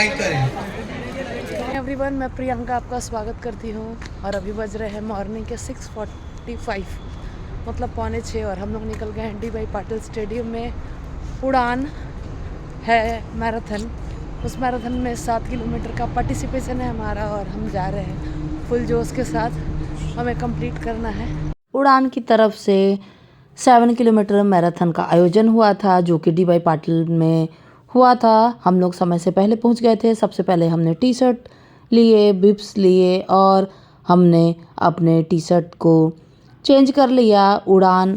Like करें। Everyone, मैं प्रियंका आपका स्वागत करती हूँ और अभी बज रहे हैं मॉर्निंग के 6:45 मतलब 5:45 और हम लोग निकल गए हैं डी.वाई. पाटिल स्टेडियम में। उड़ान है मैराथन, उस मैराथन में 7 किलोमीटर का पार्टिसिपेशन है हमारा और हम जा रहे हैं फुल जोश के साथ, हमें कंप्लीट करना है। उड़ान की तरफ से 7 किलोमीटर मैराथन का आयोजन हुआ था जो कि डी.वाई. पाटिल में हुआ था। हम लोग समय से पहले पहुंच गए थे। सबसे पहले हमने टी शर्ट लिए, बिब्स लिए और हमने अपने टी शर्ट को चेंज कर लिया। उड़ान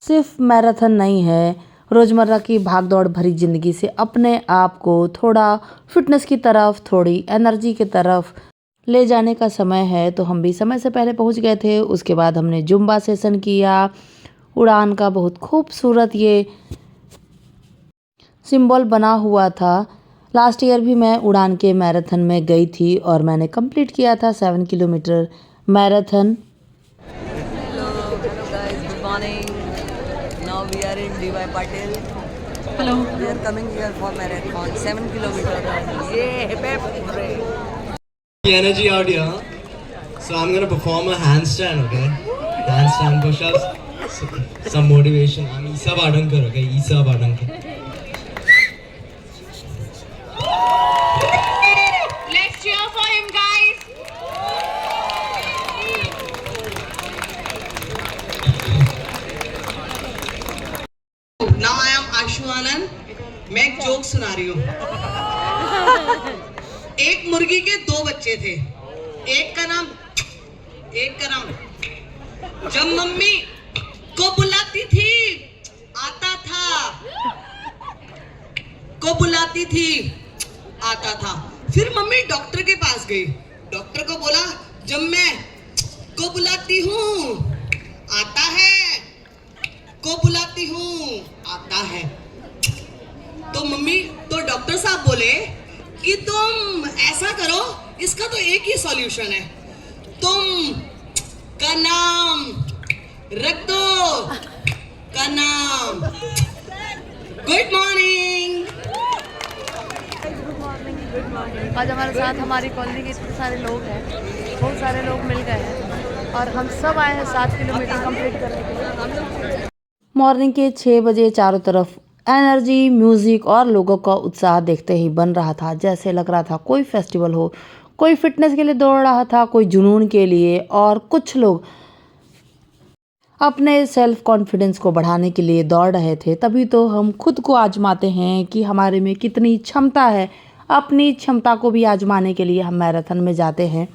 सिर्फ मैराथन नहीं है, रोज़मर्रा की भाग दौड़ भरी ज़िंदगी से अपने आप को थोड़ा फिटनेस की तरफ, थोड़ी एनर्जी की तरफ ले जाने का समय है। तो हम भी समय से पहले पहुंच गए थे। उसके बाद हमने जुम्बा सेशन किया। उड़ान का बहुत खूबसूरत ये सिंबल बना हुआ था। लास्ट ईयर भी मैं उड़ान के मैराथन में गई थी और मैंने कंप्लीट किया था 7 kilometre marathon. Hello guys, good morning. Now we are in D.Y. Patil. Hello. We are coming here for marathon, 7 kilometers. Yeah, hip hip hooray. The energy out here. So I'm gonna perform a handstand, okay? Handstand push-ups, some motivation. I'm Isa Badankar, okay? Isa Badankar. Let's cheer for him, guys. Now I am Ashu Anand. मैं एक joke सुना रही हूँ। एक मुर्गी के 2 बच्चे थे। एक का नाम जब मम्मी को बुलाती थी आता था। फिर मम्मी डॉक्टर के पास गई। डॉक्टर को बोला जब मैं को बुलाती हूँ आता है, को बुलाती हूँ आता है। तो डॉक्टर साहब बोले कि तुम ऐसा करो, इसका तो एक ही सॉल्यूशन है, तुम का नाम रख दो, का नाम। Good morning. आज हमारे साथ हमारी कॉलोनी के इतने सारे लोग हैं, बहुत सारे लोग मिल गए हैं और हम सब आए हैं 7 किलोमीटर कंप्लीट करने के लिए। मॉर्निंग के 6 बजे चारों तरफ एनर्जी, म्यूज़िक और लोगों का उत्साह देखते ही बन रहा था। जैसे लग रहा था कोई फेस्टिवल हो। कोई फिटनेस के लिए दौड़ रहा था, कोई जुनून के लिए और कुछ लोग अपने सेल्फ कॉन्फिडेंस को बढ़ाने के लिए दौड़ रहे थे। तभी तो हम खुद को आजमाते हैं कि हमारे में कितनी क्षमता है। अपनी क्षमता को भी आजमाने के लिए हम मैराथन में जाते हैं।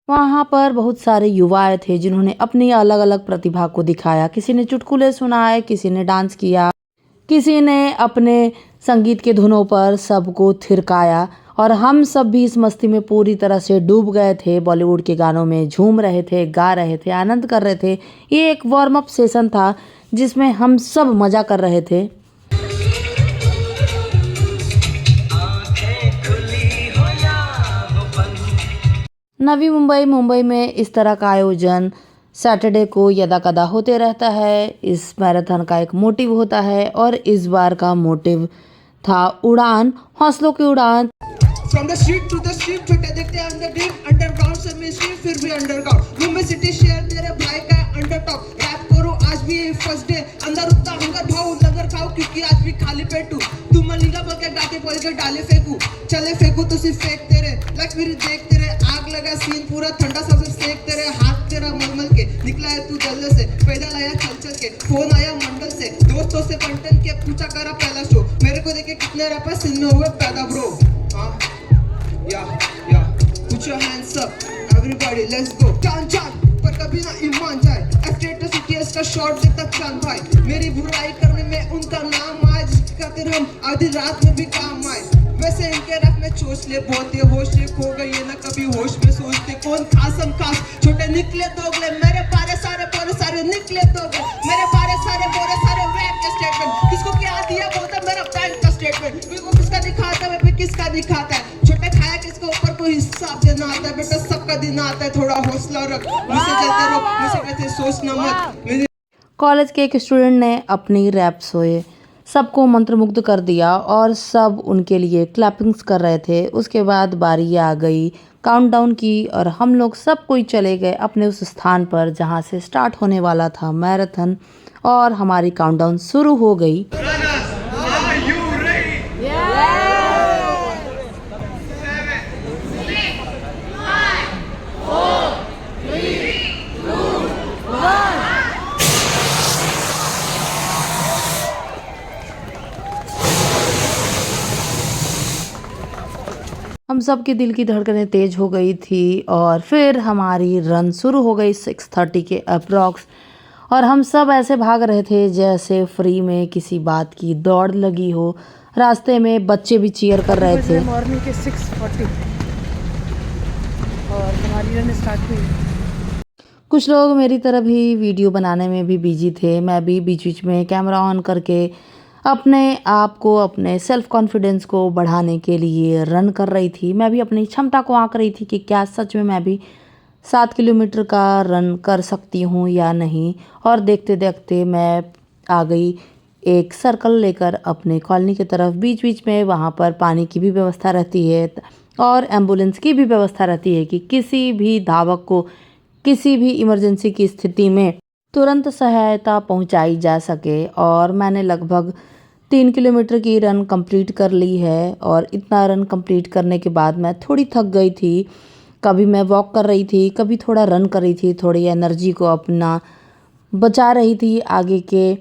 वहाँ पर बहुत सारे युवा आए थे जिन्होंने अपनी अलग अलग प्रतिभा को दिखाया। किसी ने चुटकुले सुनाए, किसी ने डांस किया, किसी ने अपने संगीत के धुनों पर सबको थिरकाया और हम सब भी इस मस्ती में पूरी तरह से डूब गए थे। बॉलीवुड के गानों में झूम रहे थे, गा रहे थे, आनंद कर रहे थे। ये एक वार्म अप सेशन था जिसमें हम सब मज़ा कर रहे थे। नवी मुंबई में इस तरह का आयोजन सैटरडे को यदा कदा होते रहता है। इस मैराथन का एक मोटिव होता है और इस बार का मोटिव था उड़ान, हौसलों की उड़ान। From the street to the street, छोटे दिखते अंडरग्राउंड से मिस्ट्री फिर भी अंडरग्राउंड। रूम में सिटी शेयर तेरे भाई का अंडर टॉप। रैप करो आज भी फर्स्ट डे, अंदर उतना हंगर भाव लगर खाओ क्योंकि आज भी खाली पेटू। तुम मनीला बोल के गाते बोल के डाले फेंकू, चले फेंकू तो सिर्फ फेंक तेरे। लक्ष्य मेरी देख तेरे, आग लगा सीन पूरा ठंडा सबसे सेक तेरे। हाथ तेरा मलमल के निकला है तू जल्द से, पैदल आया चल के। फोन आया मंडल से, दोस्तों से पंटन के पूछा करा पहला शो। मेरे को देखे कितने रैपर सिंध में हुए पैदा bro. Yeah, put your hands up, everybody, let's go. चांद पर कभी ना ईमान जाए। स्टेटस केस का शॉट देता चांद भाई। मेरी बुराई करने में उनका नाम आए, जिसकी खातिर हम आधी रात में भी काम आए। वैसे इनके रख में चोच ले बोलते, होश से खो गई है ना कभी होश में सोचते। कौन खासम खास छोटे निकले दोगले, मेरे पारे सारे निकले दोगले। मेरे पारे सारे रैप के स्टेटमेंट, किसको क्या दिया बोलता मेरा बैंक का स्टेटमेंट। बिल्कुल किसका दिखाता है, किसका दिखाता है। छोटे खाया किसको ऊपर कोई हिसाब देना आता है। बेटा सबका दिन आता है, थोड़ा हौसला रख, मुझसे जलते रहो, मुझसे कहते सोचना मत। कॉलेज के एक स्टूडेंट ने अपनी रैप सबको मंत्रमुग्ध कर दिया और सब उनके लिए क्लैपिंग्स कर रहे थे। उसके बाद बारी आ गई काउंटडाउन की और हम लोग सब कोई चले गए अपने उस स्थान पर जहां से स्टार्ट होने वाला था मैराथन और हमारी काउंटडाउन शुरू हो गई। हम सब के दिल की धड़कनें तेज हो गई थी और फिर हमारी रन शुरू हो गई 6:30 के अप्रॉक्स और हम सब ऐसे भाग रहे थे जैसे फ्री में किसी बात की दौड़ लगी हो। रास्ते में बच्चे भी चीयर कर रहे थे। मॉर्निंग के 6:40 और हमारी रन स्टार्ट हुई। कुछ लोग मेरी तरह भी वीडियो बनाने में भी बिजी थे। मैं भी बीच बीच में कैमरा ऑन करके अपने आप को, अपने सेल्फ कॉन्फिडेंस को बढ़ाने के लिए रन कर रही थी। मैं भी अपनी क्षमता को आंक रही थी कि क्या सच में मैं भी 7 किलोमीटर का रन कर सकती हूँ या नहीं। और देखते देखते मैं आ गई एक सर्कल लेकर अपने कॉलोनी की तरफ। बीच बीच में वहाँ पर पानी की भी व्यवस्था रहती है और एम्बुलेंस की भी व्यवस्था रहती है कि किसी भी धावक को किसी भी इमरजेंसी की स्थिति में तुरंत सहायता पहुंचाई जा सके। और मैंने लगभग 3 किलोमीटर की रन कंप्लीट कर ली है और इतना रन कंप्लीट करने के बाद मैं थोड़ी थक गई थी। कभी मैं वॉक कर रही थी, कभी थोड़ा रन कर रही थी, थोड़ी एनर्जी को अपना बचा रही थी आगे के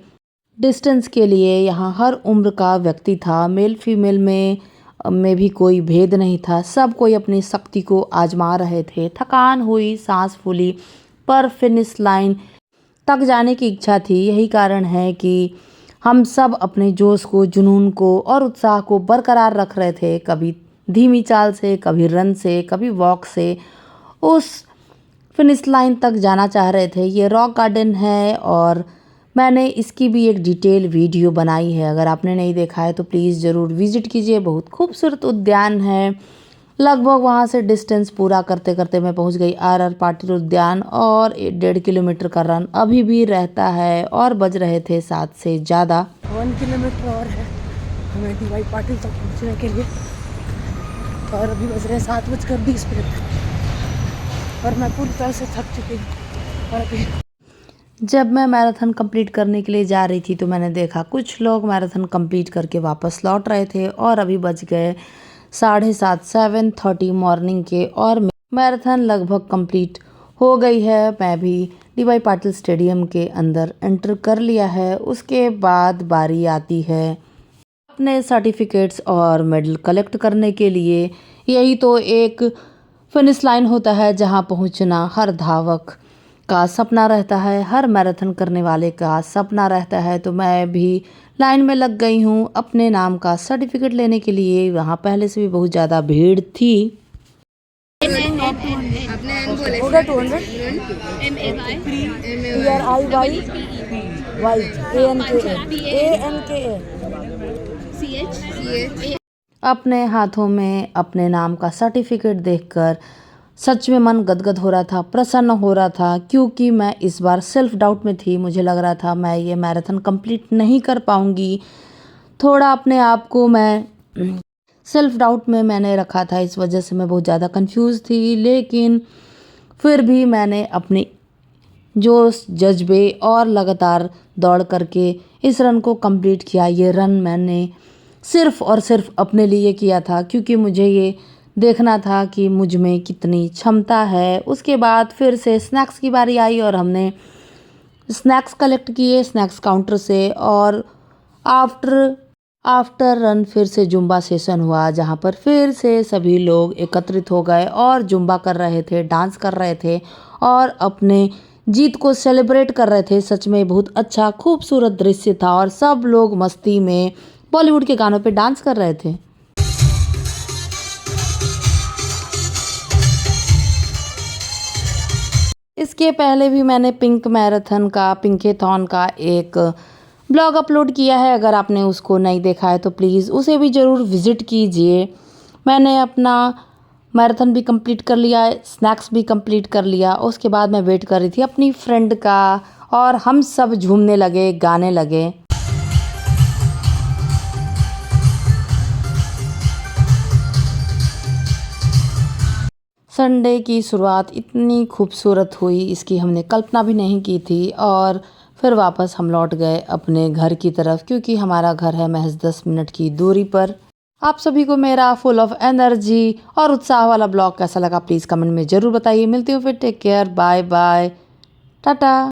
डिस्टेंस के लिए। यहाँ हर उम्र का व्यक्ति था, मेल फीमेल में भी कोई भेद नहीं था। सब कोई अपनी शक्ति को आजमा रहे थे। थकान हुई, सांस फूली, पर फिनिश लाइन तक जाने की इच्छा थी। यही कारण है कि हम सब अपने जोश को, जुनून को और उत्साह को बरकरार रख रहे थे। कभी धीमी चाल से, कभी रन से, कभी वॉक से उस फिनिश लाइन तक जाना चाह रहे थे। ये रॉक गार्डन है और मैंने इसकी भी एक डिटेल वीडियो बनाई है। अगर आपने नहीं देखा है तो प्लीज़ ज़रूर विज़िट कीजिए। बहुत खूबसूरत उद्यान है। लगभग वहाँ से डिस्टेंस पूरा करते करते मैं पहुँच गई RR पाटिल उद्यान और 1.5 किलोमीटर का रन अभी भी रहता है और बज रहे थे 7 से ज़्यादा। 1 किलोमीटर और है हमें DY पाटिल तक पहुँचने के लिए और अभी बज रहे हैं 7:20 और मैं पूरी तरह से थक चुकी हूँ। और अभी जब मैं मैराथन कंप्लीट करने के लिए जा रही थी तो मैंने देखा कुछ लोग मैराथन कंप्लीट करके वापस लौट रहे थे और अभी बज गए 7:30 7:30 मॉर्निंग के और मैराथन लगभग कंप्लीट हो गई है। मैं भी DY पाटिल स्टेडियम के अंदर एंटर कर लिया है। उसके बाद बारी आती है अपने सर्टिफिकेट्स और मेडल कलेक्ट करने के लिए। यही तो एक फिनिश लाइन होता है जहां पहुंचना हर धावक का सपना रहता है, हर मैराथन करने वाले का सपना रहता है। तो मैं भी लाइन में लग गई हूँ अपने नाम का सर्टिफिकेट लेने के लिए। वहाँ पहले से भी बहुत ज़्यादा भीड़ थी। होगा 200 PRIYANKA अपने हाथों में अपने नाम का सर्टिफिकेट देखकर सच में मन गदगद हो रहा था, प्रसन्न हो रहा था, क्योंकि मैं इस बार सेल्फ डाउट में थी। मुझे लग रहा था मैं ये मैराथन कंप्लीट नहीं कर पाऊंगी। थोड़ा अपने आप को मैं सेल्फ डाउट में मैंने रखा था, इस वजह से मैं बहुत ज़्यादा कंफ्यूज थी। लेकिन फिर भी मैंने अपनी जोश, जज्बे और लगातार दौड़ करके इस रन को कंप्लीट किया। ये रन मैंने सिर्फ़ और सिर्फ अपने लिए किया था, क्योंकि मुझे ये देखना था कि मुझ में कितनी क्षमता है। उसके बाद फिर से स्नैक्स की बारी आई और हमने स्नैक्स कलेक्ट किए स्नैक्स काउंटर से। और आफ्टर रन फिर से जुम्बा सेशन हुआ, जहाँ पर फिर से सभी लोग एकत्रित हो गए और जुम्बा कर रहे थे, डांस कर रहे थे और अपने जीत को सेलिब्रेट कर रहे थे। सच में बहुत अच्छा खूबसूरत दृश्य था और सब लोग मस्ती में बॉलीवुड के गानों पे डांस कर रहे थे। इसके पहले भी मैंने पिंकेथॉन का एक ब्लॉग अपलोड किया है। अगर आपने उसको नहीं देखा है तो प्लीज़ उसे भी ज़रूर विज़िट कीजिए। मैंने अपना मैराथन भी कंप्लीट कर लिया, स्नैक्स भी कंप्लीट कर लिया। उसके बाद मैं वेट कर रही थी अपनी फ्रेंड का और हम सब झूमने लगे, गाने लगे। संडे की शुरुआत इतनी खूबसूरत हुई, इसकी हमने कल्पना भी नहीं की थी। और फिर वापस हम लौट गए अपने घर की तरफ, क्योंकि हमारा घर है महज 10 मिनट की दूरी पर। आप सभी को मेरा फुल ऑफ एनर्जी और उत्साह वाला ब्लॉग कैसा लगा प्लीज़ कमेंट में ज़रूर बताइए। मिलती हूँ फिर, take care, bye bye, Tata.